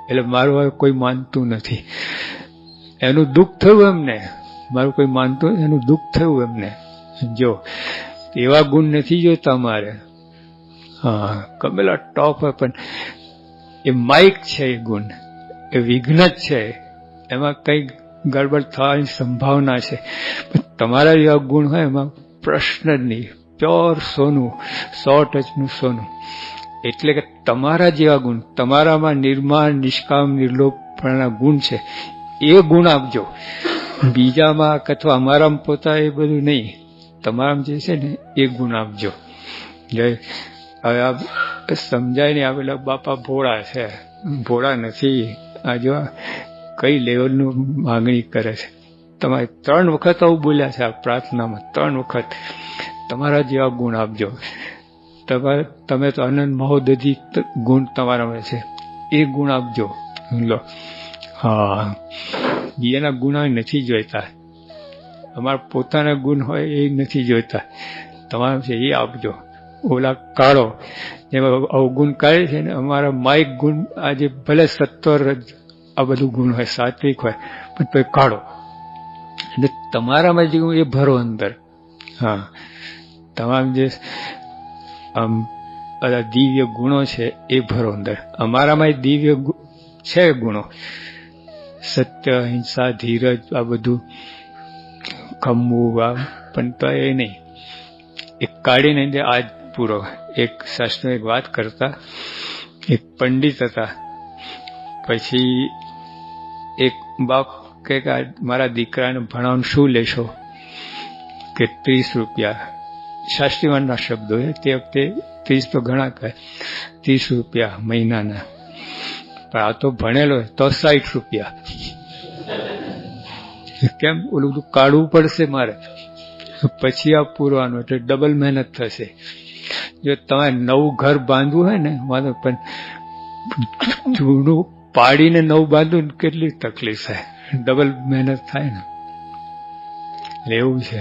Speaker 1: એટલે મારું હવે કોઈ માનતું નથી. એનું દુઃખ થયું એમને, મારું કોઈ માનતું, એનું દુઃખ થયું એમને. જો એવા ગુણ નથી જોતા અમારે. હા, કમેલા ટોપ હોય, પણ એ માઇક છે, એ ગુણ, એ વિઘ્ન જ છે, એમાં કઈ ગડબડ થવાની સંભાવના છે. તમારા જેવા ગુણ હોય એમાં પ્રશ્ન જ નહીં, પ્યોર સોનું, 100% સોનું. એટલે કે તમારા જેવા ગુણ, તમારામાં નિર્માણ, નિષ્કામ, નિર્લોભપણાના ગુણ છે, એ ગુણ આપજો. બીજામાં અથવા અમારામાં પોતા એ બધું નહીં, તમારામાં જે છે ને એ ગુણ આપજો. જય. હવે આ સમજાય નહીં, આ પેલા બાપા ભોળા છે, ભોળા નથી. આ જો કઈ લેવલનું માંગણી કરે છે. તમારે 3 વખત આવું બોલ્યા છે આ પ્રાર્થનામાં, 3 વખત તમારા જેવા ગુણ આપજો. તમે તો અનંત મહોદધિ ગુણ તમારામાં છે, એ ગુણ આપજો. લો, હા, એના ગુણ નથી જોઈતા, અમારા પોતાના ગુણ હોય એ નથી જોઈતા, તમારા છે એ આપજો. ઓલા કાળો જેમાં અવગુણ કાઢે છે ને, અમારા માઇક ગુણ આજે ભલે 17 આ બધું ગુણ હોય, સાત્વિક હોય, પણ તો કાઢો. એટલે તમારામાં જે એ ભરો અંદર. હા, તમામ જે બધા દિવ્ય ગુણો છે એ ભરો અંદર. અમારામાં દિવ્ય છે ગુણો, સત્ય, અહિંસા, ધીરજ, આ બધું ખમવું, પણ તો એ નહીં, એક કાઢીને દે. આજ પૂરો એક શાસ્ત્ર એક વાત કરતા, એક પંડિત હતા, પછી એક બાપ કે મારા દીકરાને ભણાવવાનું શું લેશો? કે 30 રૂપિયા. શાસ્ત્રીવાનના શબ્દો છે, તે વખતે 30 તો ઘણા કહે, 30 રૂપિયા મહિનાના. પણ આ તો ભણેલો તો 60 રૂપિયા. કેમ? ઓલું બધું કાઢવું પડશે મારે, પછી આ પૂરવાનું, એટલે ડબલ મહેનત થશે. જો તમારે નવું ઘર બાંધવું હોય ને વાંધો, પણ જૂનું પાડીને નવું બાંધવું ને કેટલી તકલીફ થાય, ડબલ મહેનત થાય ને. એવું છે.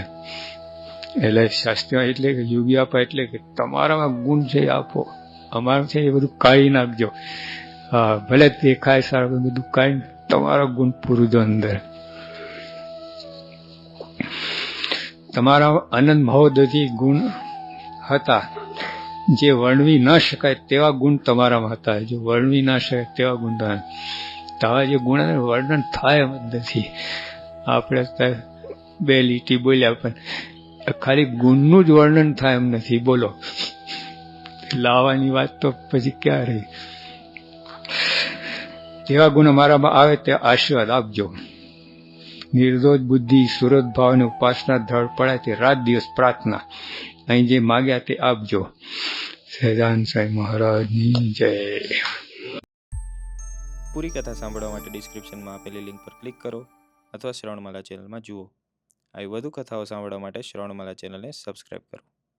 Speaker 1: એટલે શાસ્ત્રીઓ એટલે કે યોગી આપા એટલે કે તમારામાં ગુણ છે આપો, અમારું છે એ બધું કાઢી નાખજો. હા, ભલે દેખાય સારું, બધું કાઢી તમારા ગુણ પૂરું દો અંદર. તમારા અનંત મહોદધિ ગુણ હતા, જે વર્ણવી ન શકાય તેવા ગુણ તમારામાં હતા. જો વર્ણવી ના શકાય તેવા ગુણ તમારા જે ગુણ વર્ણન થાય એમ જ નથી. આપણે 2 લીટી બોલ્યા, પણ ખાલી ગુણનું જ વર્ણન થાય એમ નથી. બોલો, લાવવાની વાત તો પછી ક્યાં રહી? જેવા ગુણ અમારામાં આવે તે આશીર્વાદ આપજો. નિર્દોષ બુદ્ધિ, સુરત ભાવને ઉપાસના ધડ પડાય તે રાત દિવસ પ્રાર્થના. અહીં જે માગ્યા તે આપજો. સહજાનંદ સ્વામી મહારાજની જય.
Speaker 2: પૂરી કથા સાંભળવા માટે ડિસ્ક્રિપ્શનમાં આપેલી લિંક પર ક્લિક કરો અથવા શ્રવણમાલા ચેનલમાં જુઓ. આવી વધુ કથાઓ સાંભળવા માટે શ્રવણમાલા ચેનલને સબસ્ક્રાઇબ કરો.